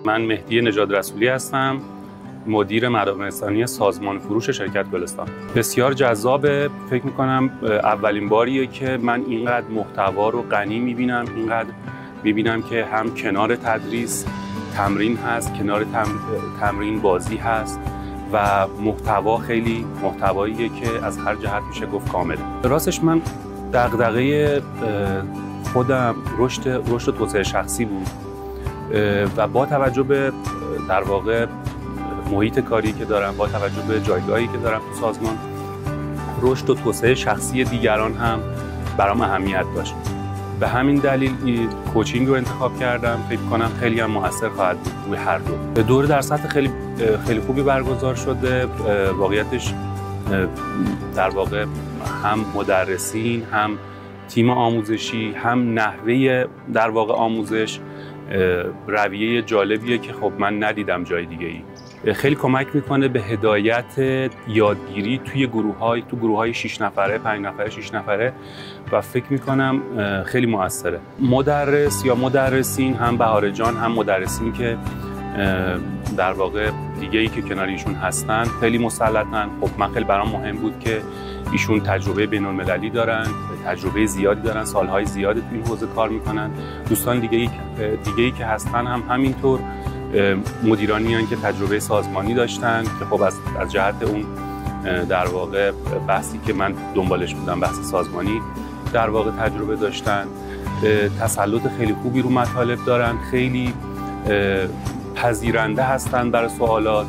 من مهدی نژاد رسولی هستم، مدیر مدارس انسانی سازمان فروش شرکت گلستان. بسیار جذابه. فکر میکنم اولین باریه که من اینقدر محتوا رو غنی میبینم، اینقدر میبینم که هم کنار تدریس تمرین هست، کنار تمرین بازی هست و محتوا خیلی محتواییه که از هر جهت میشه گفت کامله. راستش من دغدغه خودم رشد و توسعه شخصی بود و با توجه به در واقع محیط کاری که دارم، با توجه به جایگاهی که دارم تو سازمان، رشد و توسعه شخصی دیگران هم برام اهمیت داشت. به همین دلیل کوچینگ رو انتخاب کردم. فکر کنم خیلی هم موثر خواهد بود روی هر دو. دوره در سطح خیلی خوبی برگزار شده. واقعیتش در واقع هم مدرسین، هم تیم آموزشی، هم نحوه در واقع آموزش رویه جالبیه که خب من ندیدم جای دیگه ای. خیلی کمک میکنه به هدایت یادگیری توی گروه‌های 6 نفره، 5 نفره، 6 نفره و فکر میکنم خیلی موثره. مدرس یا مدرسین، هم بهاره جان هم مدرسین که در واقع دیگه ای که کنار ایشون هستن خیلی مسلطن. خب من خیلی برام مهم بود که ایشون تجربه بین‌المللی دارن، تجربه زیادی دارن، سالهای زیادی توی این حوزه کار میکنن. دوستان دیگه ای که هستن هم همینطور مدیرانی هستن که تجربه سازمانی داشتن که خب از جهت اون در واقع بحثی که من دنبالش بودم، بحث سازمانی، در واقع تجربه داشتن. تسلط خیلی خوبی رو مطالب دارن، خیلی پذیرنده هستن برای سوالات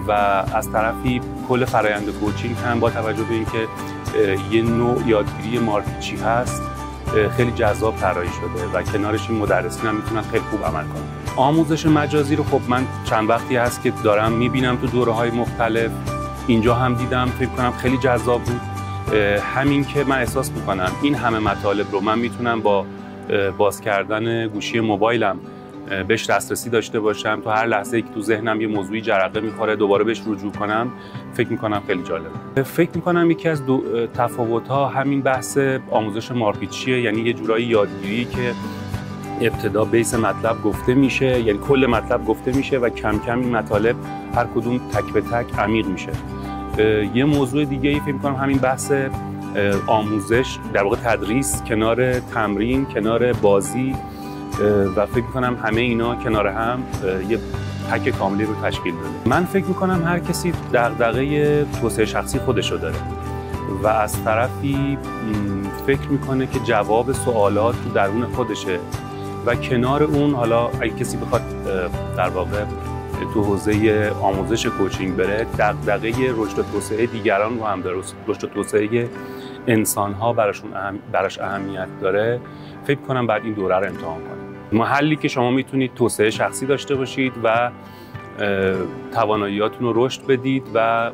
و از طرفی کل فرآیند کوچینگ هم با توجه به اینکه یه نوع یادگیری مارپیچی هست خیلی جذاب طراحی شده و کنارش این مدرسین هم میتونن خیلی خوب عمل کنن. آموزش مجازی رو خب من چند وقتی هست که دارم میبینم تو دوره‌های مختلف. اینجا هم دیدم، فکر کنم خیلی جذاب بود. همین که من احساس میکنم این همه مطالب رو من میتونم با باز کردن گوشی موبایلم بهش دسترسی داشته باشم، تو هر لحظه‌ای که تو ذهنم یه موضوعی جرقه میخوره دوباره بهش رجوع کنم. فکر میکنم خیلی جالبه. فکر میکنم یکی از تفاوت‌ها همین بحث آموزش مارپیچیه، یعنی یه جورایی یادگیری که ابتدا بیس مطلب گفته میشه، یعنی کل مطلب گفته میشه و کم کم این مطالب هر کدوم تک به تک عمیق میشه. یه موضوع دیگه ای فکر میکنم همین بحث آموزش، در واقع تدریس کنار تمرین، کنار بازی و فکر میکنم همه اینا کنار هم یه پک کاملی رو تشکیل داده. من فکر میکنم هر کسی دغدغه توسعه شخصی خودشو داره و از طرفی فکر میکنه که جواب سوالات تو درون خودشه و کنار اون حالا اگه کسی بخواد در واقع تو حوزه آموزش کوچینگ بره، دغدغه رشد و توسعه دیگران رو هم داره، رشد و توسعه انسان‌ها براش اهمیت داره. فکر کنم بعد این دوره رو امتحان کنید. محلی که شما میتونید توسعه شخصی داشته باشید و تواناییاتون رو رشد بدید و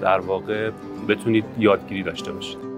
در واقع بتونید یادگیری داشته باشید.